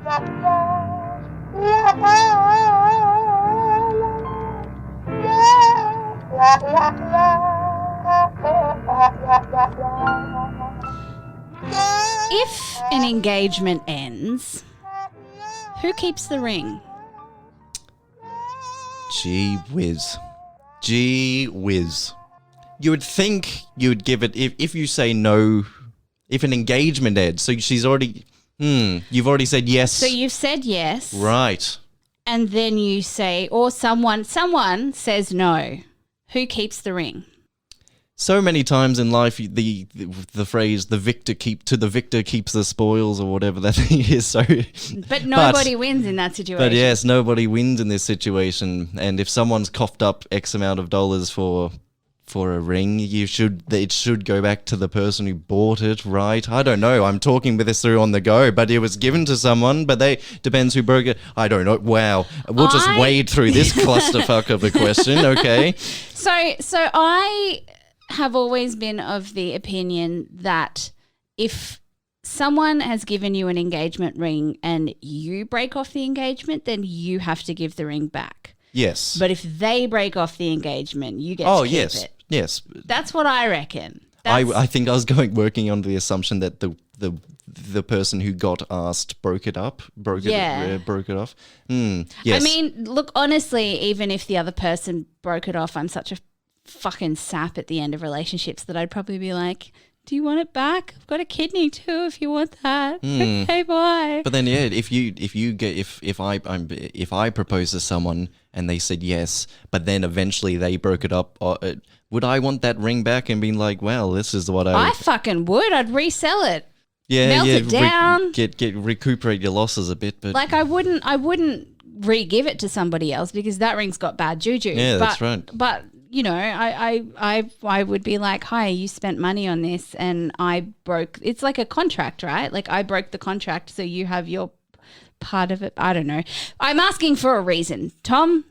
If an engagement ends, who keeps the ring? Gee whiz. Gee whiz. You would think you would give it if you say no, if an engagement ends. So she's already, you've already said yes. So you've said yes. Right. And then you say, or someone says no. Who keeps the ring? So many times in life, the phrase "the victor keeps the spoils" or whatever that thing is. So, but nobody wins in that situation. But yes, nobody wins in this situation. And if someone's coughed up X amount of dollars for a ring, it should go back to the person who bought it, right? I don't know. I'm talking with this through on the go, but it was given to someone. But depends who broke it. I don't know. Wow, we'll just wade through this clusterfuck of a question, okay? So I have always been of the opinion that if someone has given you an engagement ring and you break off the engagement, then you have to give the ring back. Yes. But if they break off the engagement, you get to keep it. Yes. That's what I reckon. I think I was working on the assumption that the person who got asked broke it off. Yes. I mean, look, honestly, even if the other person broke it off, I'm such a fucking sap at the end of relationships that I'd probably be like, do you want it back? I've got a kidney too if you want that. Okay, bye. But then if I propose to someone and they said yes, but then eventually they broke it up, would I want that ring back and being like, well, this is what I fucking would. I'd resell it. Yeah, melt it down. Recuperate your losses a bit, but like I wouldn't re-give it to somebody else because that ring's got bad juju. Yeah, that's right. But you know, I would be like, hi, you spent money on this and I broke. It's like a contract, right? Like I broke the contract, so you have your part of it. I don't know. I'm asking for a reason, Tom.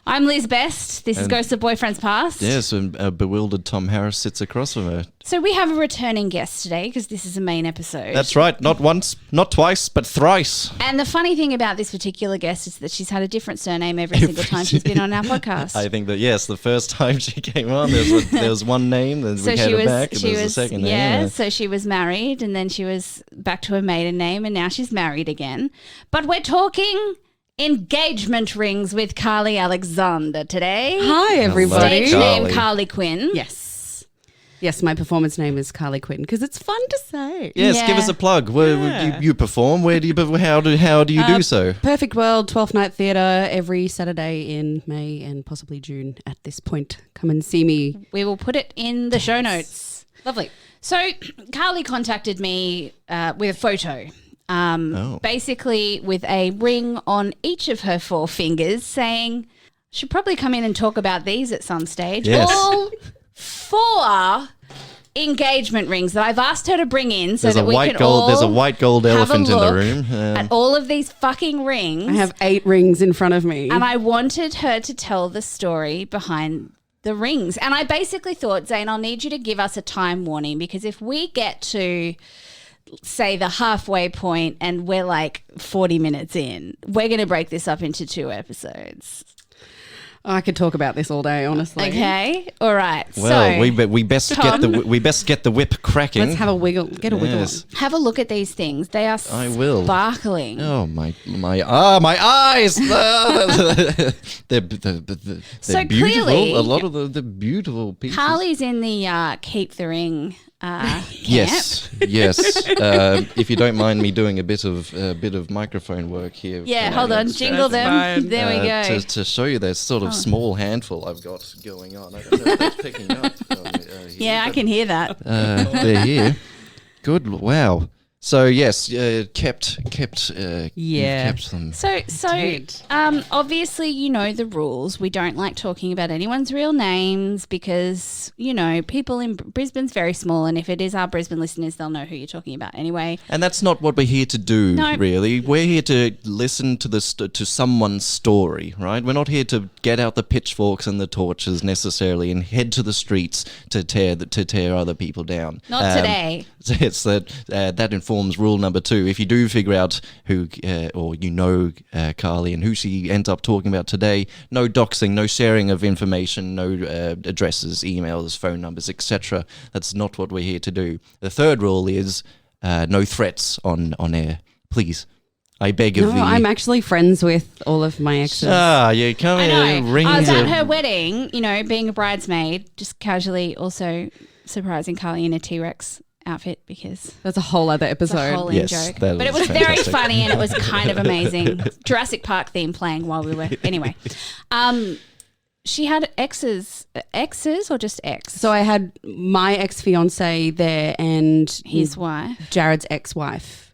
I'm Liz Best. This is Ghosts of Boyfriends Past. Yes, and a bewildered Tom Harris sits across from her. So we have a returning guest today because this is a main episode. That's right. Not once, not twice, but thrice. And the funny thing about this particular guest is that she's had a different surname every single time she's been on our podcast. I think that, yes, the first time she came on, there was one name, then we had her back, and there was a second name. Yeah, so she was married, and then she was back to her maiden name, and now she's married again. But we're talking engagement rings with Carly Alexander today. Hi, everybody. Stage name Carly Quinn. Yes, my performance name is Carly Quinn because it's fun to say. Yes, give us a plug. Where you perform? Where do you? How do you do so? Perfect World 12th Night Theatre every Saturday in May and possibly June. At this point, come and see me. We will put it in the show notes. Lovely. So Carly contacted me with a photo. Basically with a ring on each of her 4 fingers saying, should probably come in and talk about these at some stage. Yes. All 4 engagement rings that I've asked her to bring in so that we can all There's a white gold elephant in the room. At all of these fucking rings. I have 8 rings in front of me. And I wanted her to tell the story behind the rings. And I basically thought, Zane, I'll need you to give us a time warning because if we get to say the halfway point and we're like 40 minutes in, we're going to break this up into 2 episodes. I could talk about this all day, honestly. Okay, all right. Well, so, we best get the whip cracking. Let's have a wiggle. Get a wiggle on. Have a look at these things. They are sparkling. Oh my eyes! they're so beautiful. Clearly, a lot of the beautiful pieces. Carly's in the keep the ring. Yes. If you don't mind me doing a bit of microphone work here. Yeah, hold on, jingle them. Fine. There we go. To show you that sort of small handful I've got going on. I don't know if that's picking up. Yeah, I can hear that. They're here. Good. Wow. So yes, kept them. So obviously you know the rules. We don't like talking about anyone's real names because people in Brisbane's very small, and if it is our Brisbane listeners, they'll know who you're talking about anyway. And that's not what we're here to do. No. Really. We're here to listen to to someone's story, right? We're not here to get out the pitchforks and the torches necessarily and head to the streets to tear other people down. Not today. It's that informs forms rule number 2. If you do figure out who Carly and who she ends up talking about today, no doxing, no sharing of information, no addresses, emails, phone numbers, etc. That's not what we're here to do. The third rule is no threats on air. Please. I beg of thee. I'm actually friends with all of my exes. You come I here, know. rings I was at of- her wedding, being a bridesmaid, just casually also surprising Carly in a T-Rex outfit because That's a whole other it's a episode. whole Yes, joke. that But it was was very fantastic. funny and it was kind of amazing. Jurassic Park theme playing while we were anyway. She had exes or just ex? So I had my ex-fiance there and His wife. Jared's ex-wife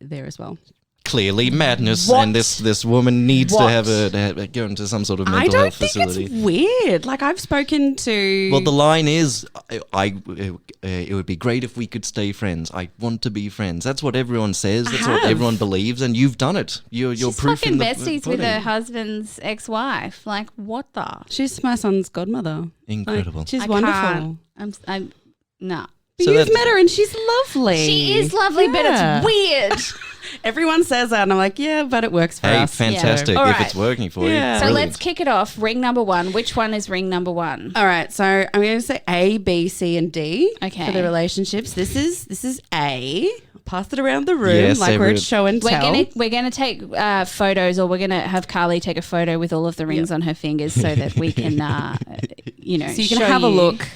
there as well. Clearly madness, What? and this woman needs What? to have go into some sort of I mental don't health think facility. it's weird. Like I've spoken to. Well, the line is, it would be great if we could stay friends. I want to be friends. That's what everyone says. That's what have. everyone believes, and you've done it. You're She's proof fucking in the besties with her pudding. husband's ex-wife. Like, what the? She's my son's godmother. Incredible. Like, she's I wonderful. can't. I'm no. But So you've that's- met her and she's lovely. She is lovely, but Yeah. it's weird. Everyone says that, and I'm like, yeah, but it works for Hey, us. fantastic! Yeah. All If right. it's working for Yeah. you, So brilliant. let's kick it off. Ring number 1. Which one is ring number 1? All right, so I'm going to say A, B, C, and D Okay. for the relationships. This is A. Pass it around the room Yes, like we're every- at show and tell. We're gonna take photos, or we're gonna have Carly take a photo with all of the rings on her fingers, so that we can, so you can show have a you. look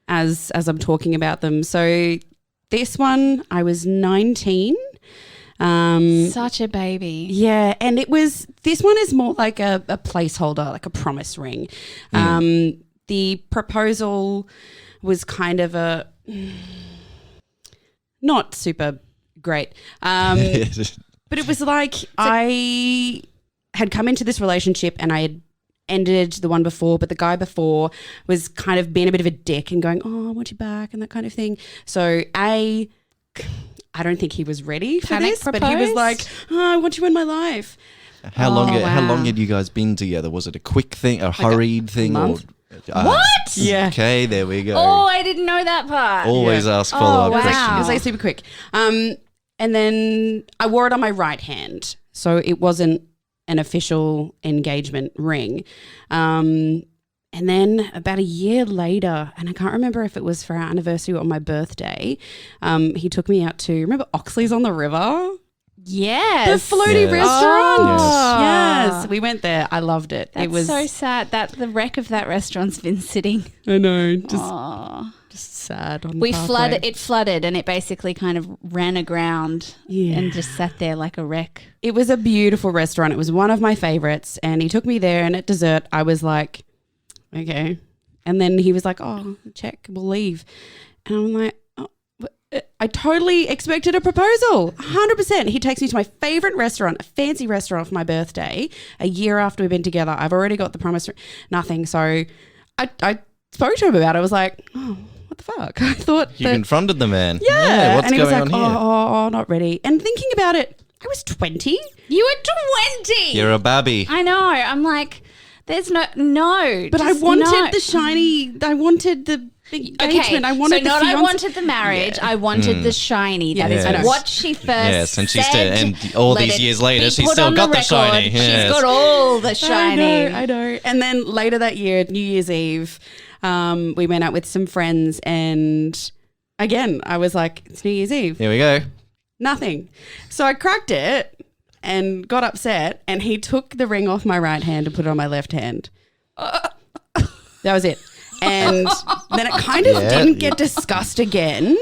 as I'm talking about them. So this one, I was 19. Such a baby. Yeah, and this one is more like a placeholder, like a promise ring. The proposal was kind of not super great. But it was like I had come into this relationship and I had ended the one before, but the guy before was kind of being a bit of a dick and going, oh, I want you back and that kind of thing. So I don't think he was ready for Panic this, but he was proposed? like, oh, I want you in my life. How long? Oh, How long wow. had you guys been together? Was it a quick thing, a hurried thing, month. or What? Yeah. Okay, there we go. Oh, I didn't know that part. Always Yeah. ask follow-up wow. It questions. was like super quick. And then I wore it on my right hand. So it wasn't an official engagement ring. And then about a year later, and I can't remember if it was for our anniversary or my birthday, he took me out to, remember Oxley's on the River? Yes. The floaty Yes. restaurant. Oh. Yes. We went there. I loved it. That's it was so sad that the wreck of that restaurant's been sitting. I know. Oh. Just sad on the We pathway. flooded. It flooded, and it basically kind of ran aground Yeah. and just sat there like a wreck. It was a beautiful restaurant. It was one of my favorites. And he took me there, and at dessert, I was like, okay. And then he was like, oh, check, we'll leave. And I'm like, oh, I totally expected a proposal. 100%. He takes me to my favorite restaurant, a fancy restaurant for my birthday. A year after we've been together, I've already got the promise. Nothing. So I spoke to him about it. I was like, oh, what the fuck? I thought You that, confronted the man. yeah. What's and he was going like, on here? oh, not ready. And thinking about it, I was 20. You were 20. You're a babby. I know. I'm like, there's no. But I just wanted no. the shiny, I wanted the engagement. I wanted so the not fiance. I wanted the marriage. I wanted the shiny. That is Yes. what she first Yes, and she said. still, and all Let these it years later, be she's put still on got the record. shiny. Yes. She's got all the shiny. I know. And then later that year, New Year's Eve, we went out with some friends and again, I was like, it's New Year's Eve. Here we go. Nothing. So I cracked it and got upset and he took the ring off my right hand and put it on my left hand. That was it. And then it kind of Yeah. didn't get discussed again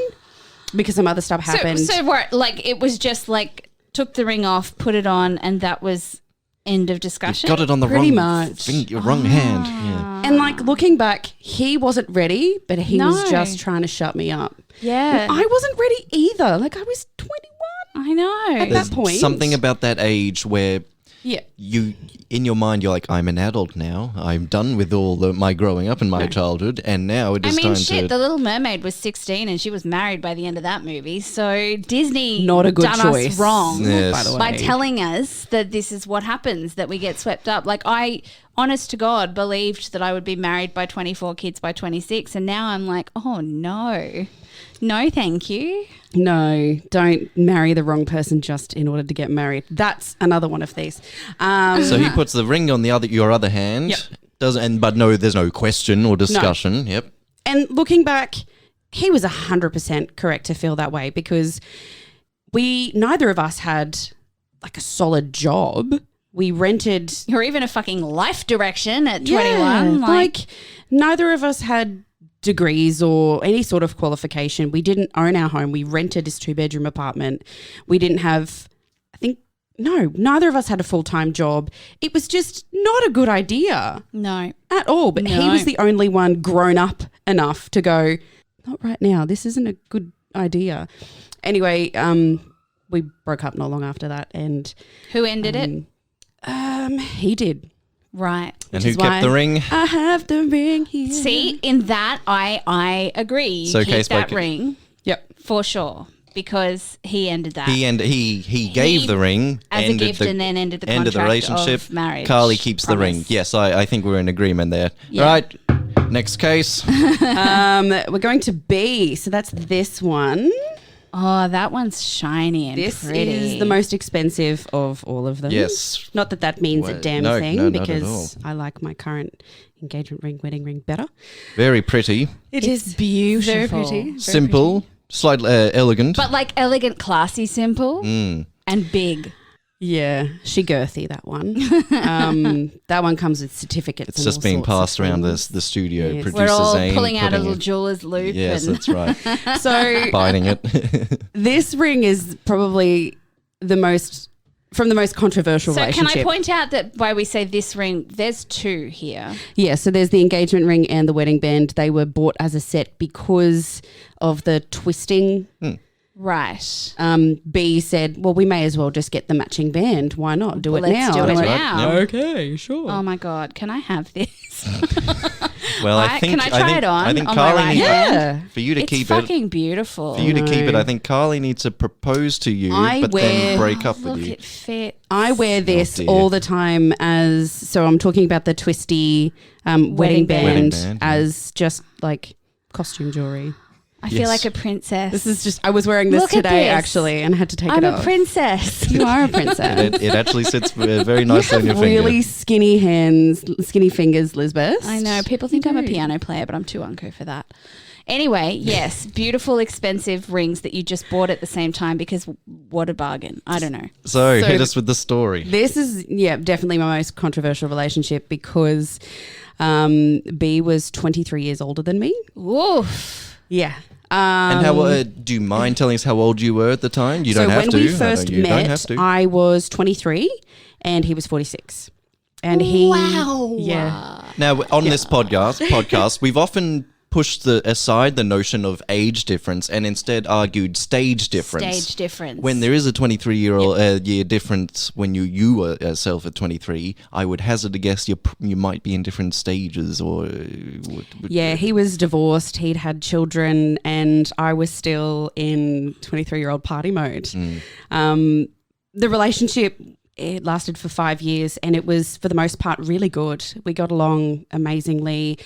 because some other stuff happened. So what? Like it was just like took the ring off, put it on, and that was end of discussion. Got it on the Pretty wrong, much. wrong hand. Yeah. And like looking back, he wasn't ready, but he was No. just trying to shut me up. Yeah, I wasn't ready either. Like I was 21. I know. At There's that point. something about that age where Yeah. you, in your mind, you're like, I'm an adult now. I'm done with all my growing up and my childhood, and now it I is mean, time shit, to. The Little Mermaid was 16 and she was married by the end of that movie. So Disney Not a good done choice. us wrong Yes. By the way. by telling us that this is what happens, that we get swept up. Like I honest to God, believed that I would be married by 24, kids by 26. And now I'm like, oh, no. No, thank you. No, don't marry the wrong person just in order to get married. That's another one of these. So he puts the ring on your other hand. Yep. But no, there's no question or discussion. No. Yep. And looking back, he was 100% correct to feel that way because neither of us had like a solid job. We rented. Or even a fucking life direction at 21. Like neither of us had degrees or any sort of qualification. We didn't own our home. We rented this 2-bedroom apartment. We didn't have, neither of us had a full-time job. It was just not a good idea. No. At all. But he was the only one grown up enough to go, not right now. This isn't a good idea. Anyway, we broke up not long after that. And who ended it? He did. Right. And who kept the ring? I have the ring here. See, in that, I agree. So keep that ring. Yep. For sure. Because he ended that. He gave the ring. As a gift and then ended the contract of the relationship. Of marriage. Carly keeps the ring. Yes, I think we're in agreement there. Yeah. Right. Next case. We're going to B. So that's this one. Oh, that one's shiny and this pretty. Is the most expensive of all of them. Yes. Not that means a damn thing not because I like my current engagement ring, wedding ring better. Very pretty. It's beautiful. Very pretty. Very simple, slightly elegant. But like elegant, classy, simple and big. Yeah, she girthy, that one. That one comes with certificates. It's just being passed around the studio. Yes. Producer We're all Zane pulling out a little jeweler's loop. Yes, that's right. So biting it. This ring is probably the most controversial relationship. So can I point out that why we say this ring, there's two here. Yeah, so there's the engagement ring and the wedding band. They were bought as a set because of the twisting. Right. B said, well, we may as well just get the matching band. Why not? Do it Let's now. do it And I went, now. Okay, sure. Oh my God, can I have this? Well, I think can I try it on? I think on Carly my right needs hand? for you to It's keep it. fucking beautiful. For you to keep it, I think Carly needs to propose to you, then break up with Look, you. it fits. I wear this dear. all the time so I'm talking about the twisty wedding band as just like costume jewelry. I feel like a princess. This is just, I was wearing this Look at today this. actually and I had to take I'm it off. a princess. You are a princess. It actually sits very nicely on your finger. Really skinny hands, skinny fingers, Lisbeth. I know. People think I'm a piano player, but I'm too unco for that. Anyway, yes, beautiful, expensive rings that you just bought at the same time because what a bargain. I don't know. So hit us with the story. This is, definitely my most controversial relationship because B was 23 years older than me. Oof. Yeah. And how do you mind telling us how old you were at the time? You don't have to. So when we first met, I was 23 and he was 46. And he... Wow. Yeah. Now, on this podcast, we've often pushed aside the notion of age difference and instead argued stage difference. Stage difference. When there is a 23-year year difference when you were yourself at 23, I would hazard a guess you might be in different stages or... Yeah, he was divorced, he'd had children, and I was still in 23-year-old party mode. The relationship... It lasted for 5 years and it was, for the most part, really good. We got along amazingly.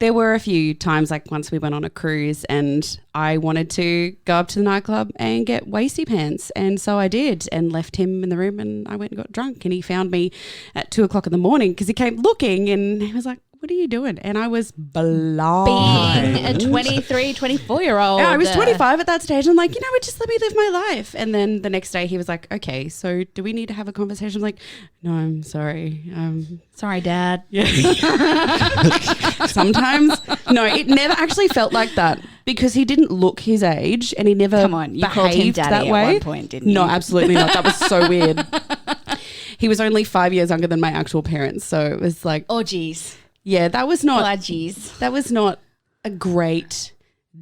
There were a few times, like once we went on a cruise and I wanted to go up to the nightclub and get wasty pants. And so I did and left him in the room and I went and got drunk and he found me at 2:00 in the morning because he came looking and he was like, what are you doing? And I was blind. Being a 23, 24-year-old. Yeah, I was 25 at that stage. I'm like, just let me live my life. And then the next day he was like, okay, so do we need to have a conversation? I'm like, no, I'm sorry. Sorry, Dad. Yeah. Sometimes. No, it never actually felt like that because he didn't look his age and he never Come on, you called him behaved Daddy that at way. one point, didn't you? No, absolutely not. That was so weird. He was only 5 years younger than my actual parents. So it was like... Oh, geez. Yeah, that was not... Oh, geez. That was not a great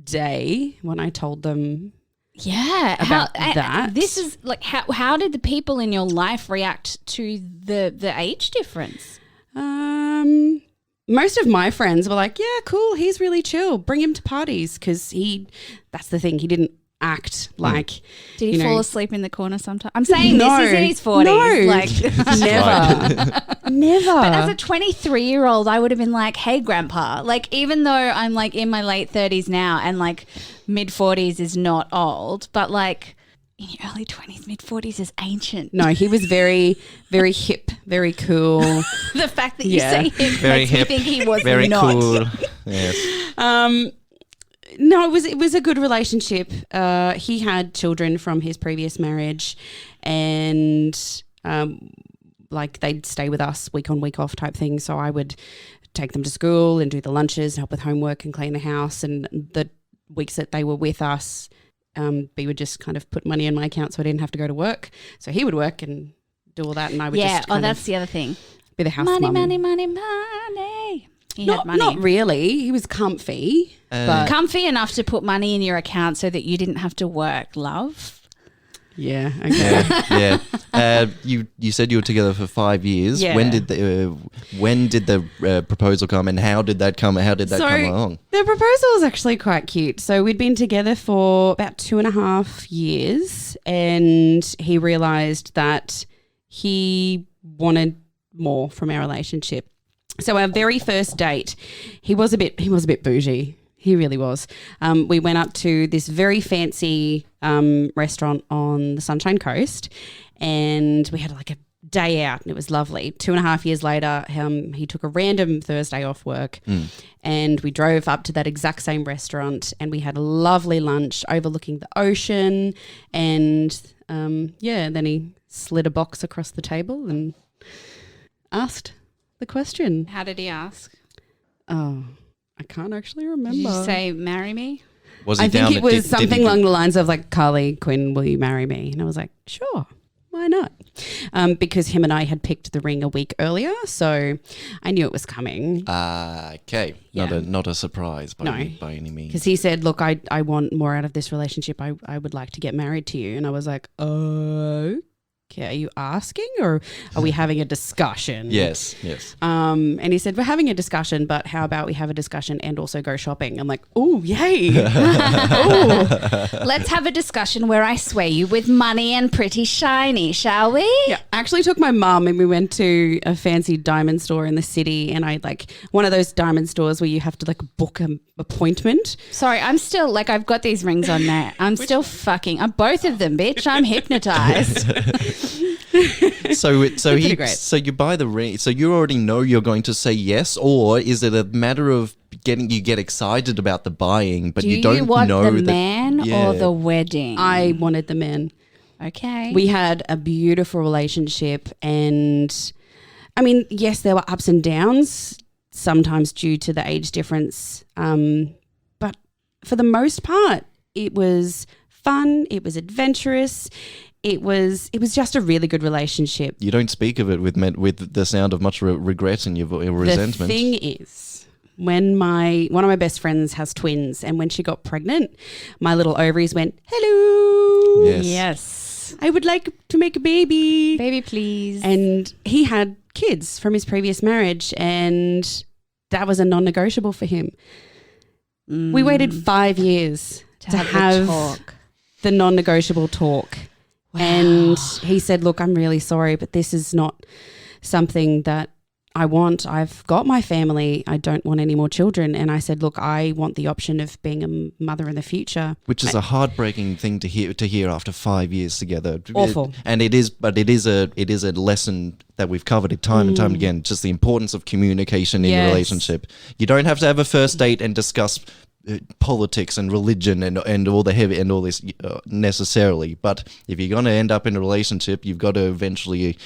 day when I told them... Yeah, about that. This is like how did the people in your life react to the age difference? Most of my friends were like, "Yeah, cool. He's really chill. Bring him to parties," because that's the thing. He didn't act like. Did he you know, fall asleep in the corner sometime? I'm saying No. this is in his 40s. No. Like, Never. Never. but as a 23-year-old, I would have been like, hey, grandpa. Like, even though I'm like in my late 30s now and like mid 40s is not old, but like in your early 20s, mid 40s is ancient. No, he was very, very hip, very cool. The fact that you Yeah. say hip Very makes hip, me think he was very not. cool. Yes. No, it was a good relationship. He had children from his previous marriage, and like they'd stay with us week on, week off type thing. So I would take them to school and do the lunches, help with homework and clean the house. And the weeks that they were with us, we would just kind of put money in my account so I didn't have to go to work. So he would work and do all that, and I would Yeah, just kind that's of the other thing. be the house Money, mum. money. He had money. Not really. He was comfy, but Comfy enough to put money in your account so that you didn't have to work, love. yeah, okay. Yeah. You said you were together for 5 years. Yeah. When did the proposal come, and how did that come? How did that come along? The proposal was actually quite cute. So we'd been together for about 2.5 years, and he realised that he wanted more from our relationship. So our very first date, he was a bit bougie. He really was. We went up to this very fancy restaurant on the Sunshine Coast, and we had like a day out, and it was lovely. 2.5 years later, he took a random Thursday off work, and we drove up to that exact same restaurant, and we had a lovely lunch overlooking the ocean, and then he slid a box across the table and asked the question. How did he ask? Oh, I can't actually remember. Did you say, marry me? Was he I down? think it was did something he- along the lines of like, Carly, Quinn, will you marry me? And I was like, sure, why not? Because him and I had picked the ring a week earlier, so I knew it was coming. Okay, Yeah. not a surprise by No. any means. Because he said, look, I want more out of this relationship. I would like to get married to you. And I was like, okay, are you asking or are we having a discussion? Yes. And he said, we're having a discussion, but how about we have a discussion and also go shopping? I'm like, oh, yay. Let's have a discussion where I sway you with money and pretty shiny, shall we? Yeah, I actually took my mum and we went to a fancy diamond store in the city, and I like one of those diamond stores where you have to like book an appointment. Sorry, I'm still like, I've got these rings on there. I'm still fucking, both of them, bitch. I'm hypnotized. So pretty great. so you buy the ring. So you already know you're going to say yes, or is it a matter of you get excited about the buying, but Do you don't you want know the that, man Yeah. or the wedding? I wanted the man. Okay. We had a beautiful relationship, and I mean, yes, there were ups and downs, sometimes due to the age difference. But for the most part, it was fun. It was adventurous. It was just a really good relationship. You don't speak of it with the sound of much regret and your resentment. The thing is, when one of my best friends has twins, and when she got pregnant, my little ovaries went, hello. Yes. Yes. I would like to make a baby. Baby, please. And he had kids from his previous marriage, and that was a non-negotiable for him. We waited 5 years to have the talk. the non-negotiable talk. Wow. And he said, look, I'm really sorry, but this is not something that I want. I've got my family. I don't want any more children. And I said, look, I want the option of being a mother in the future. Which is a heartbreaking thing to hear after 5 years together. Awful. And it is a lesson that we've covered it time and time again. Just the importance of communication in a Yes. relationship. You don't have to have a first date and discuss politics and religion and all the heavy and all this necessarily, but if you're going to end up in a relationship, you've got to eventually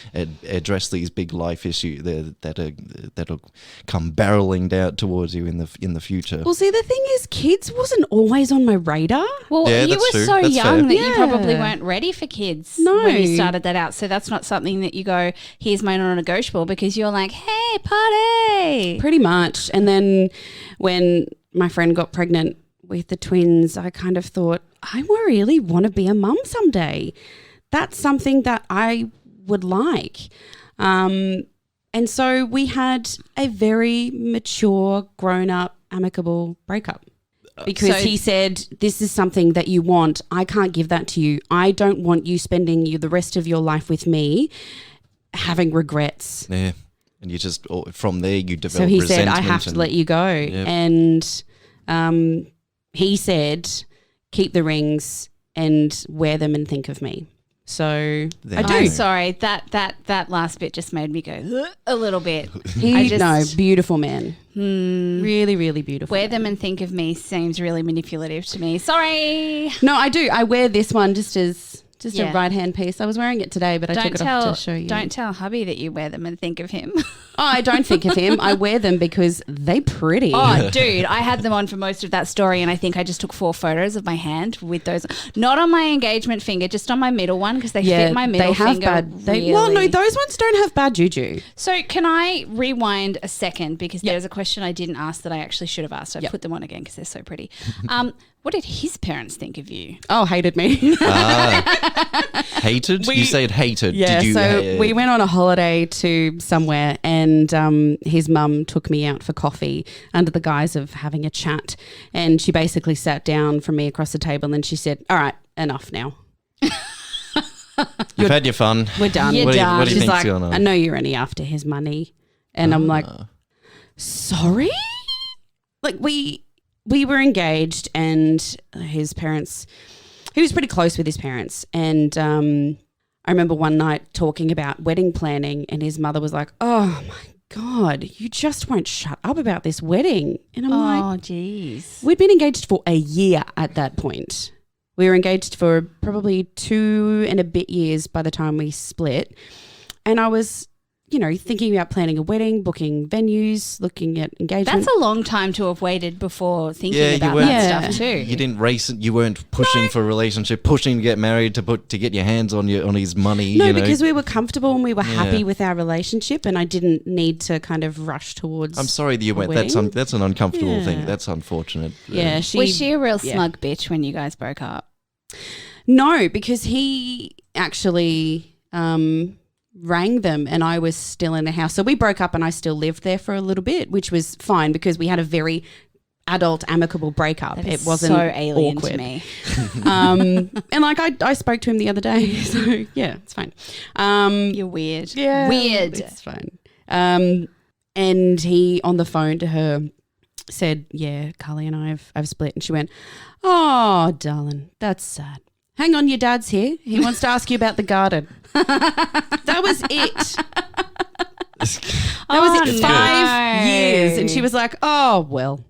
address these big life issues that'll come barreling down towards you in the future. Well, see, the thing is, kids wasn't always on my radar. Well, Yeah, you that's were true. so That's young fair. that you probably Yeah. weren't ready for kids No. when you started that out. So that's not something that you go, here's my non-negotiable, because you're like, hey, party. Pretty much. And then when my friend got pregnant with the twins, I kind of thought, I really want to be a mum someday. That's something that I would like. And so we had a very mature, grown-up, amicable breakup. because he said, this is something that you want. I can't give that to you. I don't want you spending the rest of your life with me having regrets. Yeah. And you just, from there, you develop So he resentment. said, I have to let you go. Yep. And he said, keep the rings and wear them and think of me. So There I you do. go. I'm sorry. That last bit just made me go "Ugh," a little bit. Beautiful man. Really, really beautiful. Wear them and think of me seems really manipulative to me. Sorry. No, I do. I wear this one just as Yeah. a right hand piece. I was wearing it today, but I took it off to show you. Don't tell hubby that you wear them and think of him. Oh, I don't think of him. I wear them because they pretty. Oh, dude, I had them on for most of that story, and I think I just took 4 photos of my hand with those. Not on my engagement finger, just on my middle one because they fit my middle finger. Well, no, those ones don't have bad juju. So can I rewind a second because there's a question I didn't ask that I actually should have asked. I put them on again because they're so pretty. What did his parents think of you? Oh, hated me. Hated? You said hated. Yeah, Did you, so we went on a holiday to somewhere and his mum took me out for coffee under the guise of having a chat, and she basically sat down from me across the table and she said, all right, enough now. You've had your fun. We're done. You're What do you, done. what do you She's think's like, going on? I know you're only after his money. And I'm like, sorry? Like we were engaged and his parents, he was pretty close with his parents. And I remember one night talking about wedding planning and his mother was like, oh my God, you just won't shut up about this wedding. And I'm like, Oh, jeez. we'd been engaged for a year at that point. We were engaged for probably 2 and a bit years by the time we split. And I was, thinking about planning a wedding, booking venues, looking at engagement. That's a long time to have waited before thinking Yeah, you about weren't- that Yeah. stuff too. You didn't race it. You weren't pushing for a relationship, pushing to get married, to get your hands on his money. No, you know. because we were comfortable and we were Yeah. happy with our relationship, and I didn't need to kind of rush towards. I'm sorry that you went. wedding. That's an uncomfortable thing. Yeah. That's unfortunate. Yeah, Was she a real yeah. smug bitch when you guys broke up? No, because he actually rang them, and I was still in the house. So we broke up, and I still lived there for a little bit, which was fine because we had a very adult, amicable breakup. That It is wasn't so alien awkward. to me. And like I spoke to him the other day, so yeah, it's fine. You're weird. Yeah, Weird. It's fine. And he on the phone to her said, "Yeah, Carly and I have split." And she went, "Oh, darling, that's sad. Hang on, your dad's here. He wants to ask you about the garden." That was it. That was it. 5 years, and she was like, "Oh well."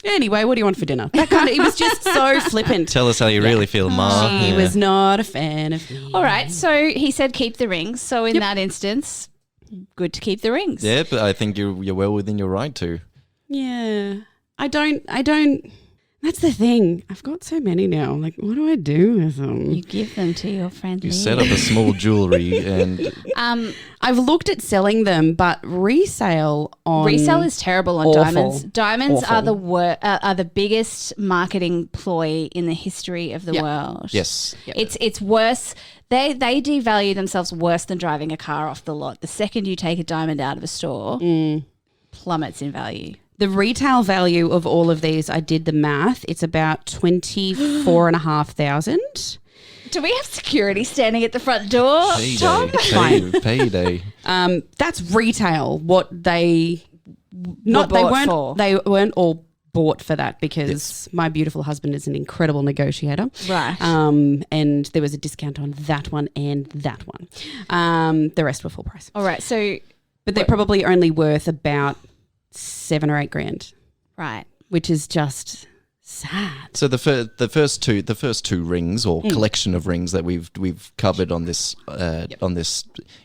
Anyway, what do you want for dinner? That kind of. He was just so flippant. Tell us how you really feel, Ma. He Yeah. was not a fan of me. All right, so he said keep the rings. So in that instance, good to keep the rings. Yeah, but I think you're well within your right to. Yeah. I don't. That's the thing. I've got so many now. Like, what do I do with them? You give them to your friend. You Lee. set up a small jewelry and I've looked at selling them, but resale is terrible on Awful. diamonds. Diamonds Awful. are the biggest marketing ploy in the history of the world. yes. It's worse. They devalue themselves worse than driving a car off the lot. The second you take a diamond out of a store, plummets in value. The retail value of all of these, I did the math. It's about 24,500. Do we have security standing at the front door, Tom? Payday. That's retail. What they bought they weren't all bought for that because my beautiful husband is an incredible negotiator. Right. And there was a discount on that one and that one. The rest were full price. All right. So, But they're probably only worth about 7 or 8 grand, right. which is just sad. So the first two rings or collection of rings that we've covered on this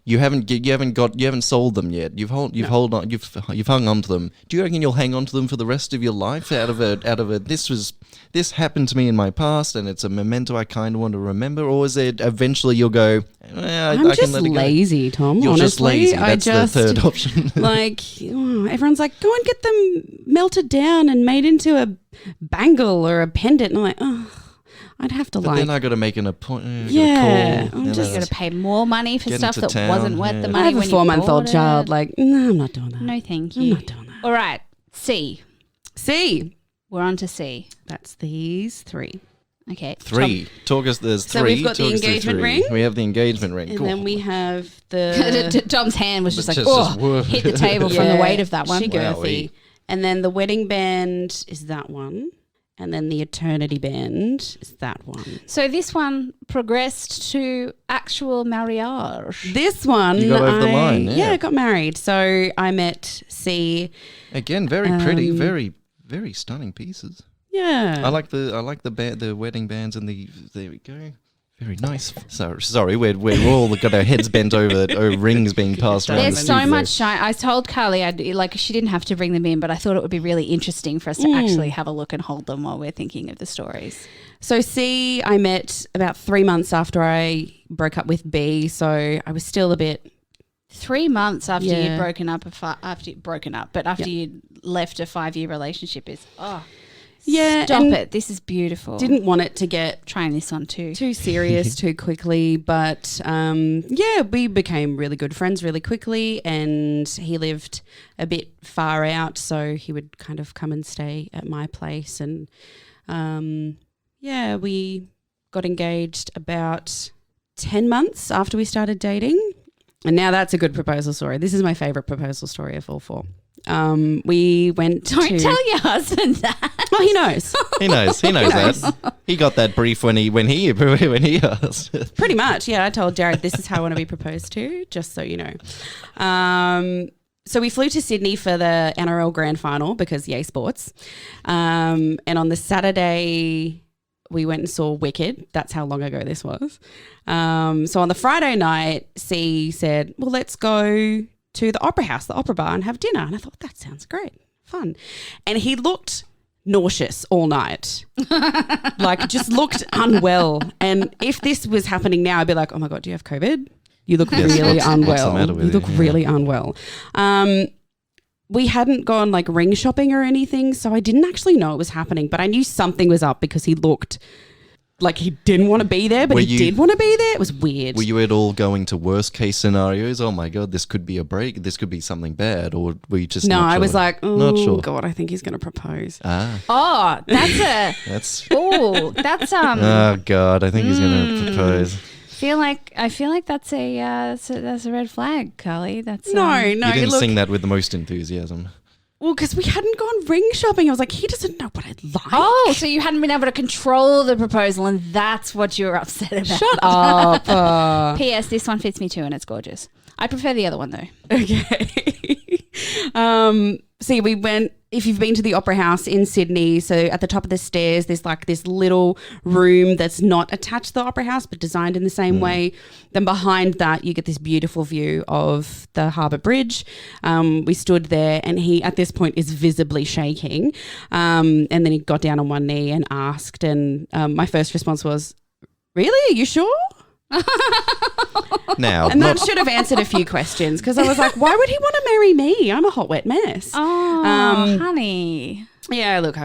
you haven't sold them yet. You've hung on to them. Do you reckon you'll hang on to them for the rest of your life out of a this happened to me in my past and it's a memento I kind of want to remember, or is it eventually you'll go, I'm I just can let it go? lazy, Tom. You're honestly. just lazy. That's I just, the third option. like, everyone's like, go and get them melted down and made into a bangle or a pendant. And I'm like, oh, I'd have to But like. then I got to make an appointment. Yeah, call, I'm then just I- You're going to pay more money for Get stuff into that town, wasn't worth yeah. the I money have a when you 4-month-old bought child. it. Like, no, I'm not doing that. No, thank I'm you. not doing that. All right. C. C. We're on to C. That's these 3. Okay. 3. Talk us. There's 3. So we've got the Talk us through engagement 3. ring. We have the engagement ring. And Cool. then we have the... Tom's hand was just like, whoa. hit the table from the weight of that one. She girthy. Wowee. And then the wedding band is that one. And then the eternity band is that one. So this one progressed to actual marriage. This one, You got over the line, yeah. I got married. So I met C. Again, very pretty, very, very stunning pieces. Yeah. I like the wedding bands and there we go. Very nice. Sorry, we're all got our heads bent over rings being passed around. There's the so studio. much shine. I told Carly, she didn't have to bring them in, but I thought it would be really interesting for us to actually have a look and hold them while we're thinking of the stories. So C, I met about 3 months after I broke up with B. So I was still a bit... 3 months after Yeah. you'd broken up, after you'd left a 5-year relationship is, Yeah. stop and it. This is beautiful. Didn't want it to get Trying this on too. too serious too quickly, but we became really good friends really quickly, and he lived a bit far out, so he would kind of come and stay at my place, and we got engaged about 10 months after we started dating. And now that's a good proposal story. This is my favorite proposal story of all 4. We went Don't to... tell your husband that. Oh, he knows. He knows that. He got that brief when he asked. Pretty much, yeah. I told Jared, this is how I want to be proposed to, just so you know. So we flew to Sydney for the NRL Grand Final because yay sports. And on the Saturday, we went and saw Wicked. That's how long ago this was. So on the Friday night, C said, well, let's go to the Opera House, the Opera Bar, and have dinner. And I thought, that sounds great, fun. And he looked nauseous all night, just looked unwell. And if this was happening now, I'd be like, oh my God, do you have COVID? You look really unwell. What's the matter with you look you? really unwell. We hadn't gone ring shopping or anything, so I didn't actually know it was happening, but I knew something was up because he looked like he didn't want to be there, but he did want to be there. It was weird. Were you at all going to worst case scenarios? Oh my God, this could be a break. This could be something bad. Or were you just No, not I sure? was like, oh Not sure. God, I think he's going to propose. Oh, That's oh, that's oh God, I think he's going to propose. I feel like that's a red flag, Carly. That's No, You didn't look, sing that with the most enthusiasm. well, because we hadn't gone ring shopping. I was like, he doesn't know what I like. Oh, so you hadn't been able to control the proposal, and that's what you were upset about. Shut up. P.S. This one fits me too, and it's gorgeous. I prefer the other one though. Okay. See, we went, if you've been to the Opera House in Sydney, so at the top of the stairs, there's this little room that's not attached to the Opera House, but designed in the same way. Then behind that, you get this beautiful view of the Harbour Bridge. We stood there, and he, at this point, is visibly shaking. And then he got down on one knee and asked, and my first response was, really? Are you sure? Now, And that should have answered a few questions, because I was like, why would he want to marry me? I'm a hot, wet mess. Oh, honey. Yeah, look,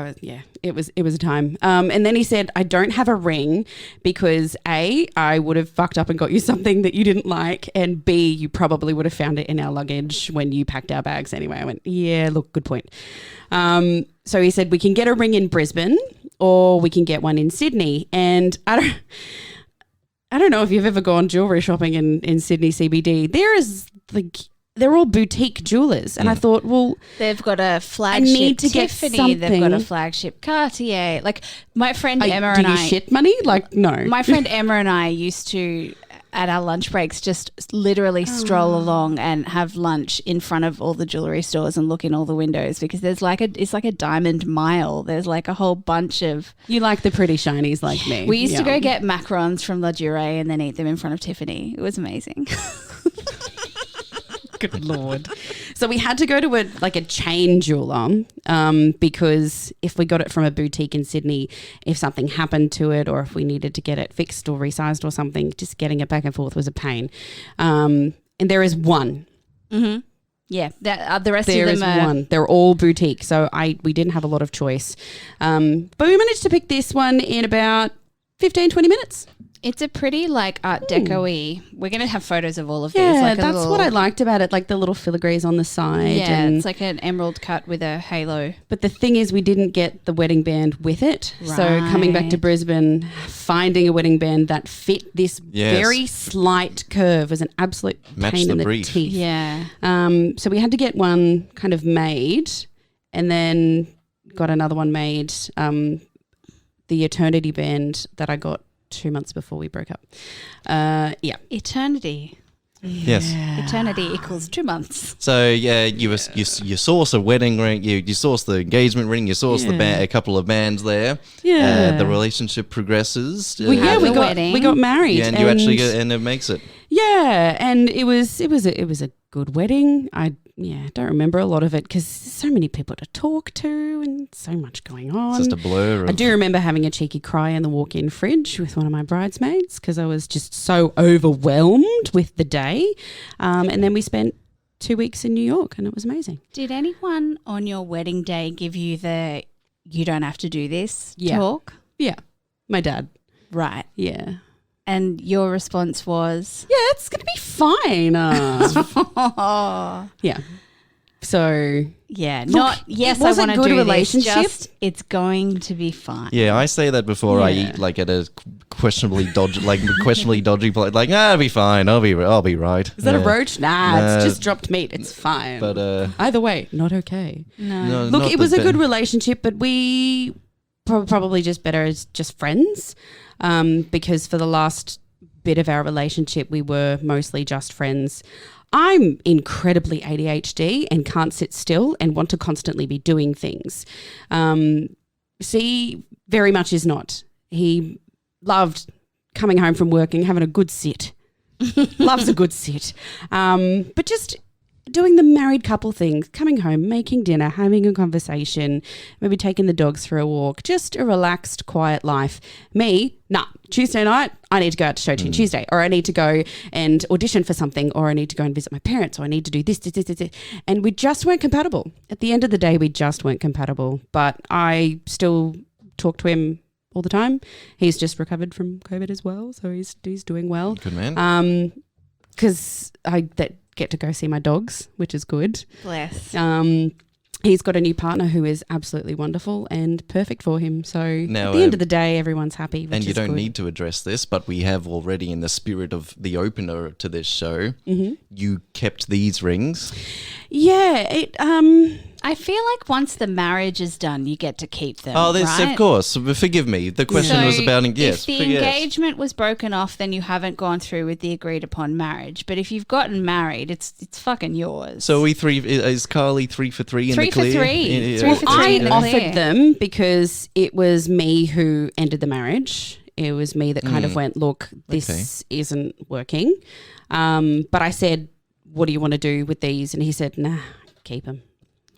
it was a time. And then he said, I don't have a ring because A, I would have fucked up and got you something that you didn't like, and B, you probably would have found it in our luggage when you packed our bags anyway. I went, yeah, look, good point. So he said, we can get a ring in Brisbane or we can get one in Sydney. And I don't know if you've ever gone jewellery shopping in Sydney CBD. They're all boutique jewellers. And I thought, well, They've got a flagship need to get Tiffany. They've got a something. flagship Cartier. Like my friend Emma do and you I. shit money? Like, no. My friend Emma and I used to, at our lunch breaks, just literally stroll along and have lunch in front of all the jewelry stores and look in all the windows, because there's it's like a diamond mile. There's like a whole bunch of. You like the pretty shinies like me. We used to Yeah. go get macarons from La Dure and then eat them in front of Tiffany. It was amazing. Good Lord. So we had to go to a chain jeweler because if we got it from a boutique in Sydney, if something happened to it or if we needed to get it fixed or resized or something, just getting it back and forth was a pain. And there is one. Mm-hmm. Yeah, the rest There of is them are. one. They're all boutique. So we didn't have a lot of choice. But we managed to pick this one in about 15, 20 minutes. It's a pretty like Art Deco-y. We're going to have photos of all of these. Yeah, Like that's what I liked about it, like the little filigrees on the side. Yeah, and, it's like an emerald cut with a halo. but the thing is, we didn't get the wedding band with it. So coming back to Right. Brisbane, finding a wedding band that fit this Yes. very slight curve was an absolute Match pain the in the brief. teeth. Yeah. So we had to get one kind of made and then got another one made, the Eternity band that I got 2 months before we broke up. Yeah. Eternity. Yes. Eternity equals 2 months. So yeah, you source a wedding ring, you source the engagement ring, you source a couple of bands there. Yeah. The relationship progresses. Well, yeah, Have we the got wedding. we got married, yeah, and you actually get, and it makes it. yeah, and it was a good wedding. I don't remember a lot of it because so many people to talk to and so much going on. It's just a blur. I do remember having a cheeky cry in the walk-in fridge with one of my bridesmaids because I was just so overwhelmed with the day. And then we spent 2 weeks in New York and it was amazing. Did anyone on your wedding day give you the "you don't have to do this" Yeah. talk? Yeah, my dad. Right. Yeah. And your response was? Yeah, it's going to be fine. Oh. Yeah. So Yeah, Look, not yes. it was I a want to good do relationship. this. Just it's going to be fine. Yeah, I say that before I Yeah. eat like at a questionably dodgy, place. Like, I'll be fine. I'll be right. is that a Yeah. roach? Nah, Nah. it's just dropped meat. It's fine. But either way, not okay. No. no, Look, not it was the a good be- relationship, but we probably just better as just friends, because for the last bit of our relationship, we were mostly just friends. I'm incredibly ADHD and can't sit still and want to constantly be doing things. C very much is not. He loved coming home from work and having a good sit. Loves a good sit. But just doing the married couple things, coming home, making dinner, having a conversation, maybe taking the dogs for a walk, just a relaxed, quiet life. Me, nah, Tuesday night, I need to go out to Show Tune Tuesday, or I need to go and audition for something, or I need to go and visit my parents, or I need to do this. And we just weren't compatible. At the end of the day, we just weren't compatible. But I still talk to him all the time. He's just recovered from COVID as well, so he's doing well. Good man. Because I get to go see my dogs, which is good. Bless. He's got a new partner who is absolutely wonderful and perfect for him. So Now, at the end of the day, everyone's happy. Which And you is don't good. need to address this, but we have already, in the spirit of the opener to this show, you kept these rings. Yeah, I feel like once the marriage is done, you get to keep them. Oh, this, right? of course. Forgive me. The question So was about yes. if the yes. engagement was broken off, then you haven't gone through with the agreed upon marriage. But if you've gotten married, it's fucking yours. So we three. Is Carly 3 for 3 in 3 the for clear? 3. Yeah, 3 yeah. for I 3 in the clear. offered them because it was me who ended the marriage. It was me that kind of went, look, this isn't working. But I said, what do you want to do with these? And he said, nah, keep them.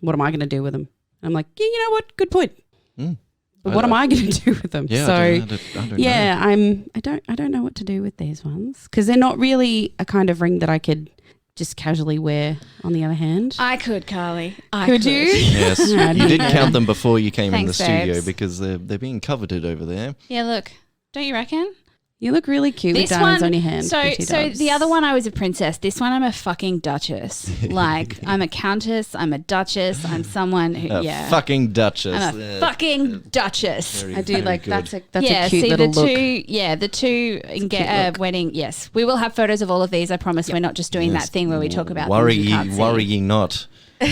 What am I going to do with them? I'm like, yeah, you know what? Good point. But what am I going to do with them? Yeah, so I don't know. yeah, I don't know what to do with these ones because they're not really a kind of ring that I could just casually wear. On the other hand, I could, Carly. could you? Yes, I you did don't count them before you came in the Thanks, studio babes. because they're being coveted over there. Yeah, look. Don't you reckon? You look really cute with diamonds on your hand. So pretty doves. the other one, I was a princess. This one, I'm a fucking duchess. Like, I'm a countess. I'm a duchess. I'm someone who, Fucking Duchess. I'm a fucking duchess. Very, I do very like good. that's a yeah, cute see little the look. two wedding. Yes, we will have photos of all of these. I promise. We're not just doing that thing where we talk about Worry things you can't see. worry ye not. I'm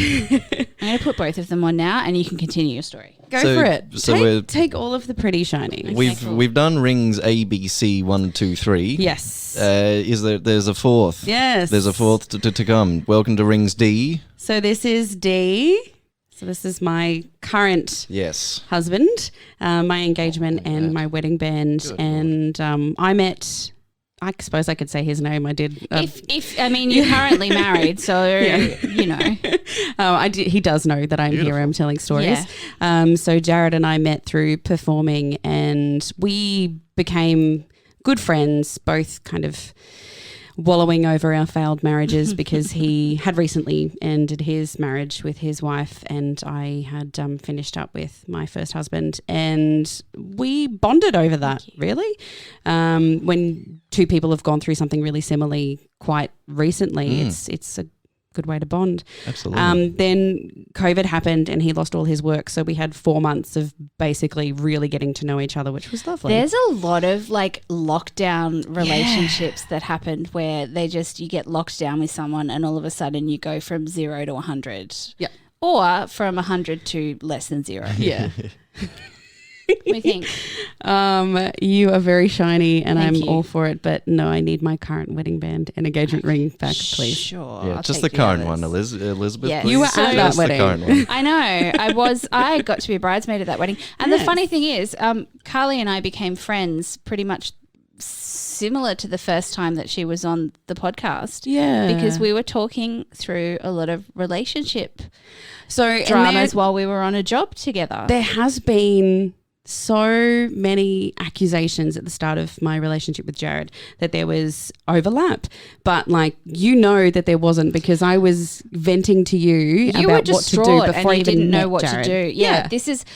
going to put both of them on now, and you can continue your story. Go So- for it. so we're- Take all of the pretty shining. We've done rings A, B, C, 1, 2, 3. Yes. There's a fourth? Yes. There's a fourth to come. Welcome to rings D. So this is D. So this is my current Yes. husband, my engagement and my wedding band. Good and I suppose I could say his name. I did. If I mean, you're currently married, so you know. I did, he does know that I'm here. I'm telling stories. So Jared and I met through performing, and we became good friends. Both kind of wallowing over our failed marriages because he had recently ended his marriage with his wife, and I had finished up with my first husband, and we bonded over that, really. When two people have gone through something really similarly quite recently, it's a good way to bond. Absolutely. Then COVID happened and he lost all his work, so we had 4 months of basically really getting to know each other, which was lovely. There's a lot of like lockdown relationships that happened where you get locked down with someone and all of a sudden you go from 0 to 100. Yeah. Or from 100 to less than 0. Yeah. What do you think? You are very shiny and Thank I'm you. all for it, but no, I need my current wedding band and engagement ring back, please. Sure. Yeah, I'll just take the current others. one, Elizabeth. Yes. Please. You were at that Just wedding. The current one. I know. I got to be a bridesmaid at that wedding. And the funny thing is, Carly and I became friends pretty much similar to the first time that she was on the podcast. Yeah. Because we were talking through a lot of relationship So dramas while we were on a job together. there has been so many accusations at the start of my relationship with Jared that there was overlap, but like that there wasn't, because I was venting to you You were about what to do distraught before I and you even didn't know met what Jared. to do. Yeah, this is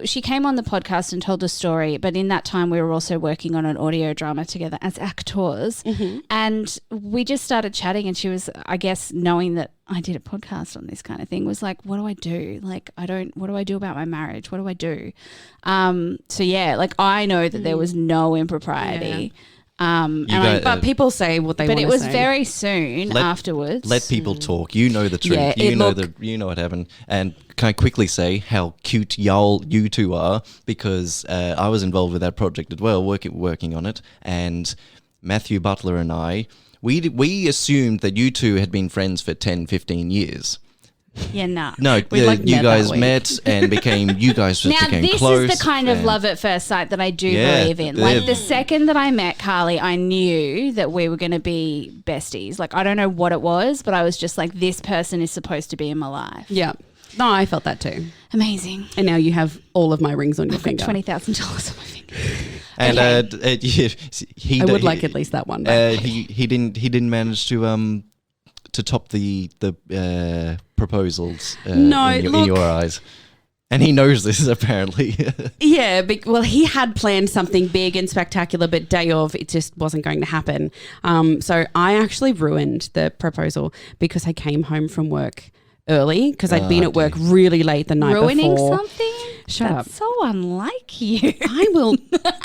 she came on the podcast and told a story, but in that time we were also working on an audio drama together as actors, and we just started chatting, and she was, I guess, knowing that I did a podcast on this kind of thing, was like, what do I do? Like, what do I do about my marriage? What do I do? So yeah, like I know that there was no impropriety. But people say what they want But to it was say. very soon afterwards. Let people talk. You know the truth. Yeah, you know what happened. And can I quickly say how cute you two are? Because I was involved with that project as well, working on it. And Matthew Butler and I, we assumed that you two had been friends for 10, 15 years. Yeah, nah. No, We, like, you met guys that week. met and became. You guys just Now, became this close. is the kind of and- love at first sight that I do Yeah, believe in. they're- Like, the second that I met Carly, I knew that we were going to be besties. Like, I don't know what it was, but I was just like, this person is supposed to be in my life. Yeah. No, I felt that too. Amazing. And now you have all of my rings on your I've got finger. $20,000 on my finger. And he I would like at least that one. But he didn't manage to top the proposals No, in look- your eyes, and he knows this apparently. yeah, well, he had planned something big and spectacular, but day of, it just wasn't going to happen. So I actually ruined the proposal because I came home from work early because I'd been at work really late the night Ruining before. something? Shut That's up. so unlike you. I will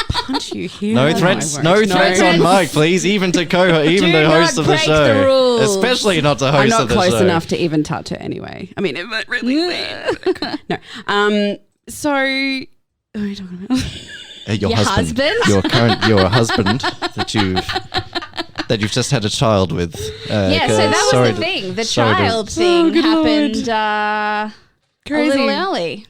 punch you here. No I threats, won't. no threats on threats. mic, please. Even to even Do the host not of the break show, the rules. especially not the I'm host not of the close show. enough to even touch her anyway. I mean, it might really be. No. So, what are you talking about? Your Your husband? your husband that you've just had a child with. Yeah, so that was the thing. The child thing good happened a Crazy. little early.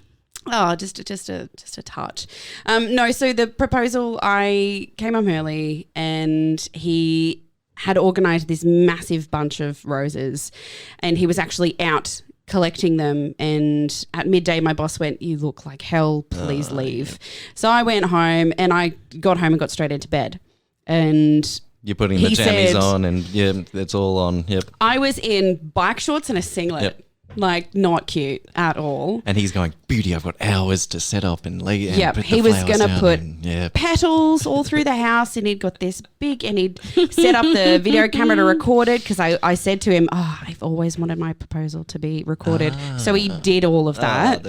Oh, just a touch. No, so the proposal, I came home early and he had organised this massive bunch of roses and he was actually out collecting them, and at midday my boss went, "You look like hell, please leave." Yeah. So I went home and I got home and got straight into bed, and you're putting the he jammies said- on, and yeah, it's all on. Yep. I was in bike shorts and a singlet. Yep. Like, not cute at all. And he's going, "Beauty, I've got hours to set up and lay." And Yep, put he the was flowers gonna down put and, yeah. petals all through the house, and he'd got this big, and he'd set up the video camera to record it, because I said to him, I've always wanted my proposal to be recorded. So he did all of that.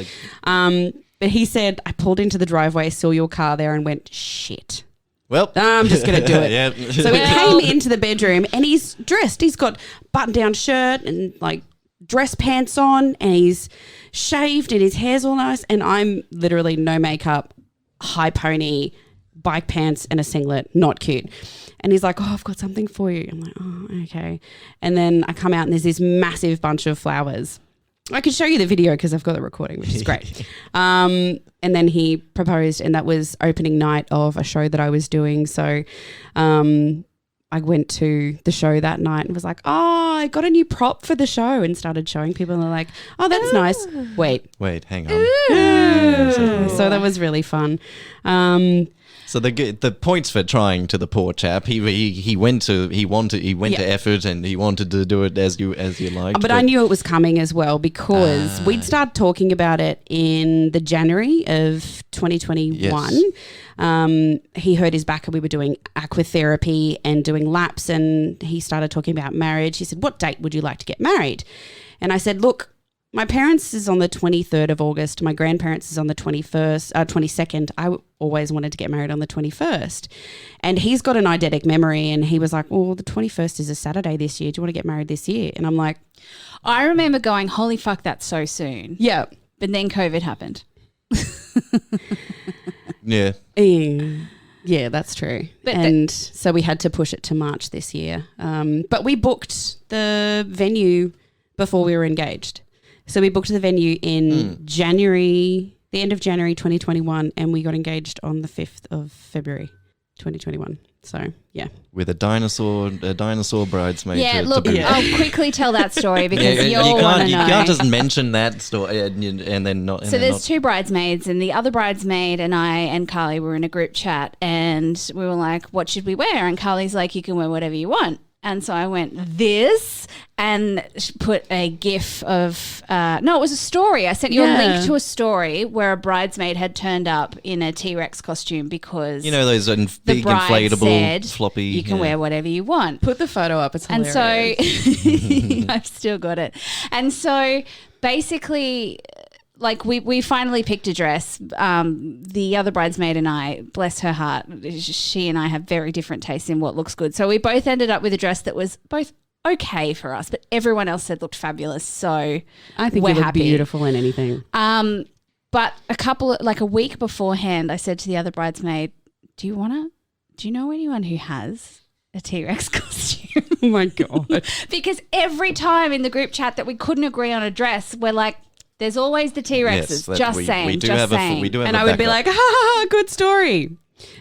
But he said, I pulled into the driveway, saw your car there, and went, shit. Well, I'm just going to do it. Yep. So he came into the bedroom and he's dressed. He's got button-down shirt and like dress pants on, and he's shaved and his hair's all nice, and I'm literally no makeup, high pony, bike pants and a singlet, not cute. And he's like, I've got something for you. I'm like, oh, okay. And then I come out and there's this massive bunch of flowers. I could show you the video because I've got the recording, which is great. And then he proposed, and that was opening night of a show that I was doing. So I I went to the show that night and was like, oh, I got a new prop for the show, and started showing people, and they're like, oh, that's nice. Wait, hang on. so that was really fun. So the points for trying to the poor chap. He went to effort, and he wanted to do it as you liked. But I knew it was coming as well, because we'd started talking about it in the January of 2021. Yes. He hurt his back, and we were doing aquatherapy and doing laps, and he started talking about marriage. He said, what date would you like to get married? And I said, look, my parents is on the 23rd of August. My grandparents is on the 22nd. I always wanted to get married on the 21st. And he's got an eidetic memory, and he was like, well, the 21st is a Saturday this year. Do you want to get married this year? And I'm like, I remember going, holy fuck, that's so soon. yeah. But then COVID happened. Yeah. Yeah, that's true. So we had to push it to March this year. But we booked the venue before we were engaged. So we booked the venue in January, the end of January 2021, and we got engaged on the 5th of February 2021. So, yeah. With a dinosaur bridesmaid. Yeah, look, I'll quickly tell that story because you all want to know. You can't just mention that story and then not. So there's two bridesmaids, and the other bridesmaid and I and Carly were in a group chat, and we were like, what should we wear? And Carly's like, you can wear whatever you want. And so I went, this, and put a GIF of, no, it was a story. I sent you a link to a story where a bridesmaid had turned up in a T-Rex costume because those big bride inflatable said, floppy. You can wear whatever you want. Put the photo up. It's hilarious. And so I've still got it. And so basically, like we finally picked a dress. The other bridesmaid and I, bless her heart, she and I have very different tastes in what looks good. So we both ended up with a dress that was both okay for us, but everyone else said looked fabulous. So I think we're you look happy. beautiful in anything. But a week beforehand, I said to the other bridesmaid, do you know anyone who has a T-Rex costume? Oh my God. Because every time in the group chat that we couldn't agree on a dress, we're like, there's always the T-Rexes. Yes, saying. We do have and I would be like, ha ha ha, good story.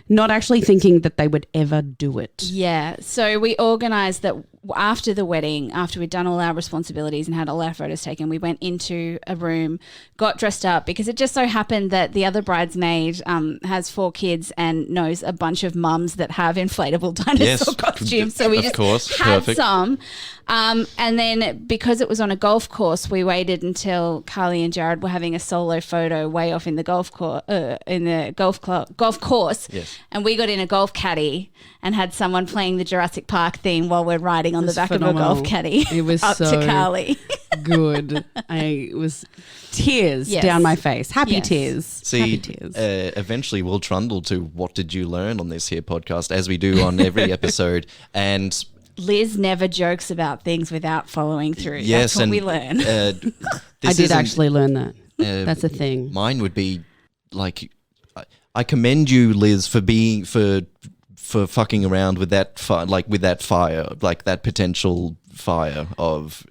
Not actually thinking that they would ever do it. Yeah. So we organised that after the wedding, after we'd done all our responsibilities and had all our photos taken, we went into a room, got dressed up, because it just so happened that the other bridesmaid has 4 kids and knows a bunch of mums that have inflatable dinosaur costumes. So we just had some. And then because it was on a golf course, we waited until Carly and Jared were having a solo photo way off in the golf course. Yes. And we got in a golf caddy and had someone playing the Jurassic Park theme while we're riding on the back phenomenal. of a golf caddy. It was up so to Carly. Good. It was tears down my face. Happy tears. See, Happy tears. Eventually we'll trundle to what did you learn on this here podcast, as we do on every episode. And Liz never jokes about things without following through. yes, That's what and we learn. I did actually learn that. That's a thing. Mine would be like, I commend you, Liz, for being for fucking around with that fire, like that potential fire of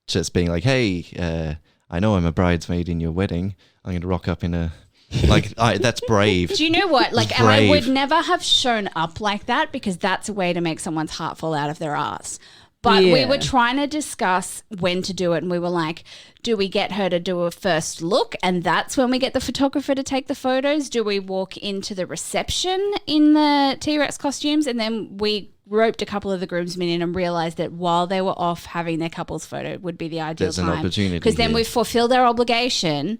just being like, hey, I know I'm a bridesmaid in your wedding. I'm going to rock up in a that's brave. Do you know what? Like, and I would never have shown up like that, because that's a way to make someone's heart fall out of their ass. But we were trying to discuss when to do it, and we were like, do we get her to do a first look, and that's when we get the photographer to take the photos? Do we walk into the reception in the T-Rex costumes? And then we roped a couple of the groomsmen in and realised that while they were off having their couple's photo would be the ideal time. There's an opportunity, because then we've fulfilled our obligation,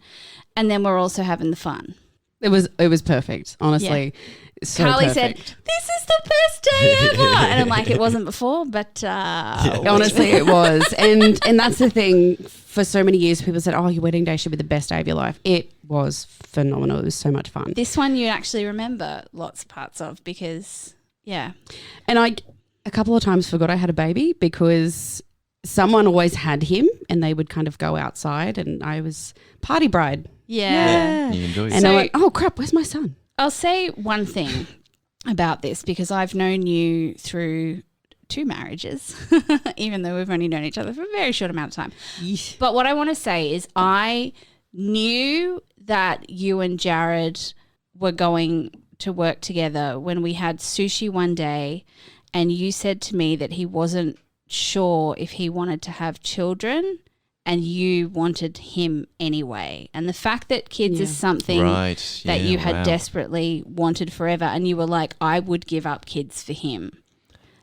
and then we're also having the fun. It was perfect, honestly. Yeah. So Carly perfect. said, this is the best day ever. And I'm like, it wasn't before, but honestly it was. And that's the thing. For so many years people said, oh, your wedding day should be the best day of your life. It was phenomenal. It was so much fun. This one you actually remember lots of parts of, because and I a couple of times forgot I had a baby, because someone always had him and they would kind of go outside, and I was party bride. Yeah. You enjoy it. And I'm like, oh crap, where's my son? I'll say one thing about this, because I've known you through 2 marriages, even though we've only known each other for a very short amount of time. Yeesh. But what I want to say is I knew that you and Jared were going to work together when we had sushi one day, and you said to me that he wasn't sure if he wanted to have children and you wanted him anyway. And the fact that kids is something that you had desperately wanted forever, and you were like, I would give up kids for him.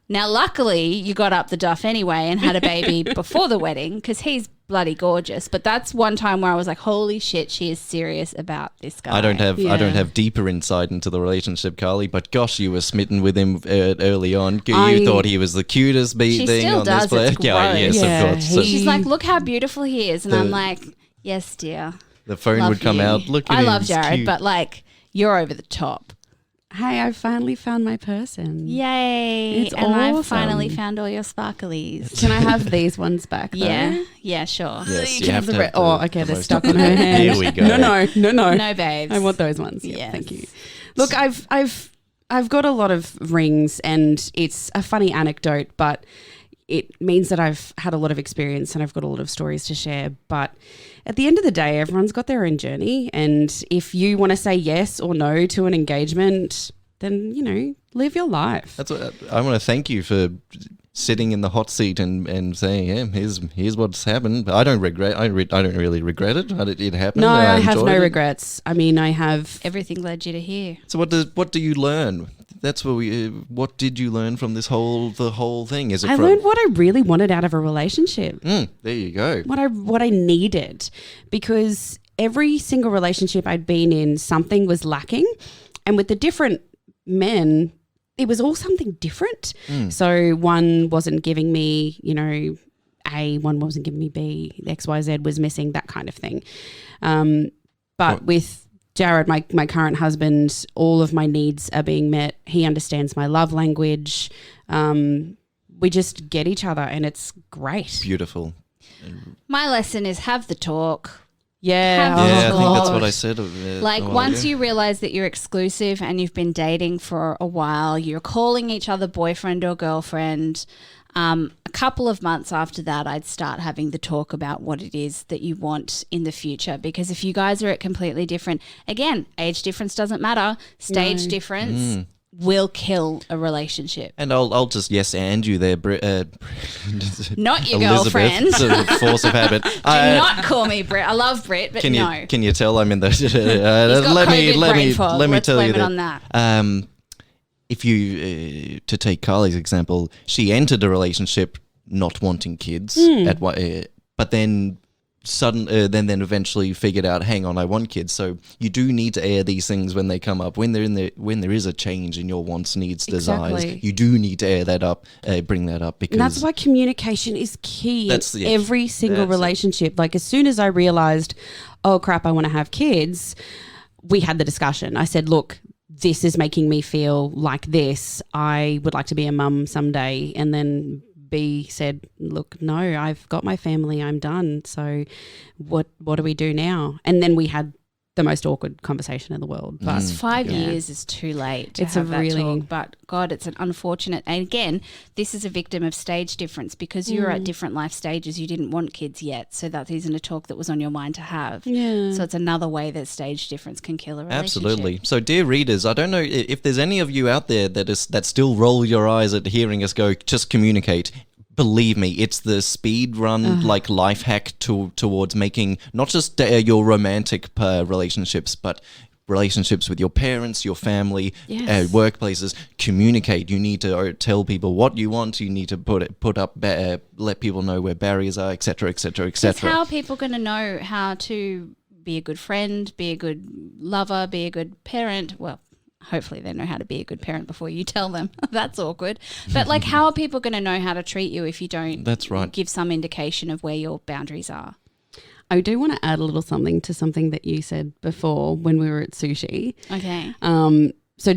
Now, luckily, you got up the duff anyway and had a baby before the wedding because he's bloody gorgeous. But that's one time where I was like, holy shit, she is serious about this guy. I don't have deeper insight into the relationship, Carly, but gosh, you were smitten with him early on. You thought he was the cutest thing on this planet. Yes, of course. So she's like, look how beautiful he is. And I'm like, yes, dear. The phone would come out. Look at him. I love Jared, cute. But like, you're over the top. Hey, I finally found my person. Yay. It's and awesome. I've finally found all your sparklies. Can I have these ones back, though? Yeah, sure. Yes, you have the okay, they're stuck on her hand. Here we go. No. No, babes. I want those ones. Yeah, thank you. Look, I've got a lot of rings, and it's a funny anecdote, but it means that I've had a lot of experience and I've got a lot of stories to share. But at the end of the day, everyone's got their own journey. And if you want to say yes or no to an engagement, then, live your life. That's what I want to thank you for sitting in the hot seat and saying, yeah, here's what's happened. But I don't really regret it. It happened. No, I have no regrets. I mean, I have everything led you to here. So what do you learn? That's what did you learn from the whole thing? I learned what I really wanted out of a relationship. There you go. What I needed, because every single relationship I'd been in, something was lacking, and with the different men, it was all something different. So one wasn't giving me, A, one wasn't giving me B, X, Y, Z was missing, that kind of thing. But with Jared, my current husband, all of my needs are being met. He understands my love language. We just get each other, and it's great. Beautiful. My lesson is have the talk. Yeah. I think that's what I said. Once you realize that you're exclusive and you've been dating for a while, you're calling each other boyfriend or girlfriend. A couple of months after that, I'd start having the talk about what it is that you want in the future. Because if you guys are at completely different, again, age difference doesn't matter. Stage difference will kill a relationship. And I'll just yes and you there, not your Elizabeth, girlfriend. It's a force of habit. Do not call me Brit. I love Brit, but no. Can you tell I'm in the? Let me tell you that. On that. If you to take Carly's example, she entered a relationship not wanting kids but then then eventually figured out, hang on, I want kids. So you do need to air these things when they come up. When there is a change in your wants, needs, desires, you do need to air that up, bring that up, because that's why communication is key in every single relationship. Like, as soon as I realized, oh crap, I want to have kids, we had the discussion. I said, look, this is making me feel like this. I would like to be a mum someday. And then B said, look, no, I've got my family, I'm done. So what do we do now? And then we had the most awkward conversation in the world. But 5 years is too late to have that talk. But God, it's an unfortunate. And again, this is a victim of stage difference, because you were at different life stages. You didn't want kids yet, so that isn't a talk that was on your mind to have. Yeah. So it's another way that stage difference can kill a relationship. Absolutely. So, dear readers, I don't know if there's any of you out there that still roll your eyes at hearing us go, just communicate. Believe me, it's the speed run life hack towards making not just your romantic rorelationships, but relationships with your parents, your family, workplaces. Communicate. You need to tell people what you want. You need to put up, let people know where barriers are, etc., etc., etc. How are people going to know how to be a good friend, be a good lover, be a good parent? Well, hopefully they know how to be a good parent before you tell them. That's awkward. But like, how are people going to know how to treat you if you don't give some indication of where your boundaries are? I do want to add a little something to something that you said before when we were at sushi. Okay. So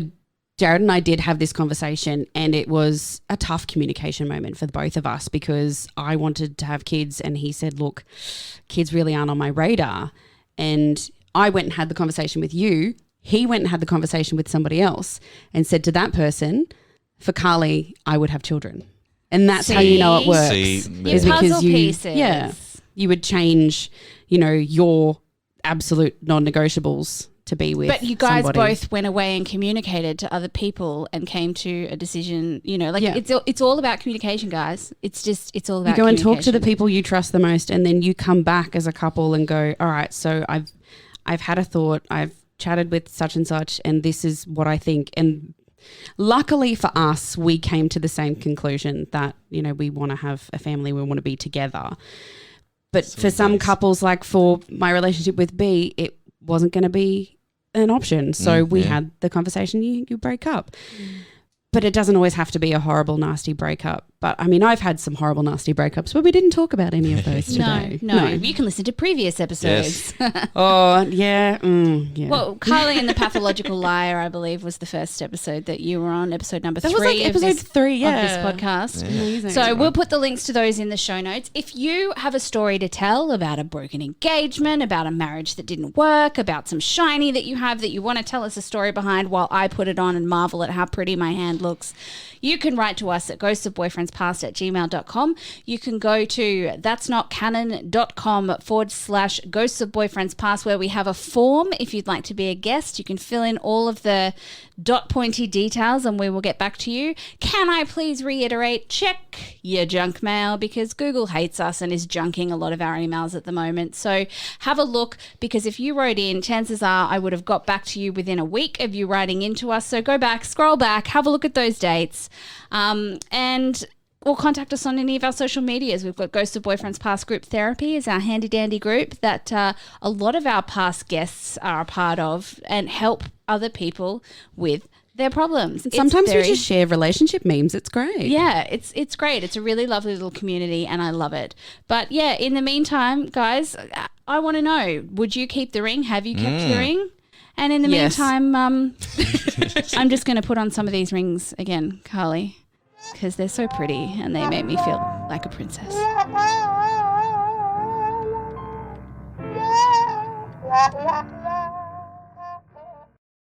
Jared and I did have this conversation, and it was a tough communication moment for both of us, because I wanted to have kids and he said, look, kids really aren't on my radar. And I went and had the conversation with you. He went and had the conversation with somebody else and said to that person, for Carly, I would have children. And that's how you know it works. Your puzzle pieces. Yeah. You would change, your absolute non-negotiables to be with. But you guys somebody. both went away and communicated to other people and came to a decision. It's all about communication, guys. It's all about. You go and talk to the communication. people you trust the most, and then you come back as a couple and go, all right, so I've had a thought, I've chatted with such and such, and this is what I think. And luckily for us, we came to the same conclusion that, we want to have a family, we want to be together. But for some couples, like for my relationship with B, it wasn't going to be an option. So we had the conversation, you break up. But it doesn't always have to be a horrible, nasty breakup. But I mean, I've had some horrible, nasty breakups, but we didn't talk about any of those today. No. You can listen to previous episodes. Yes. Oh, yeah. Yeah. Well, Carly and the Pathological Liar, I believe, was the first episode that you were on, episode number that 3 was like episode 3, of this podcast. Yeah. Amazing. So we'll put the links to those in the show notes. If you have a story to tell about a broken engagement, about a marriage that didn't work, about some shiny that you have that you want to tell us a story behind while I put it on and marvel at how pretty my hand looks, you can write to us at ghostsofboyfriendspast@gmail.com. You can go to that'snotcanon.com/ghostsofboyfriendspast, where we have a form if you'd like to be a guest. You can fill in all of the dot pointy details and we will get back to you. Can I please reiterate, check your junk mail, because Google hates us and is junking a lot of our emails at the moment. So have a look, because if you wrote in, chances are I would have got back to you within a week of you writing into us. So go back, scroll back, have a look at those dates, or contact us on any of our social medias. We've got Ghost of Boyfriends Past Group Therapy is our handy dandy group that a lot of our past guests are a part of and help other people with their problems. Sometimes we just share relationship memes. It's great. Yeah, it's great. It's a really lovely little community and I love it. But yeah, in the meantime, guys, I want to know, would you keep the ring? Have you kept the ring? And in the meantime, I'm just going to put on some of these rings again, Carly, because they're so pretty and they make me feel like a princess. Yeah.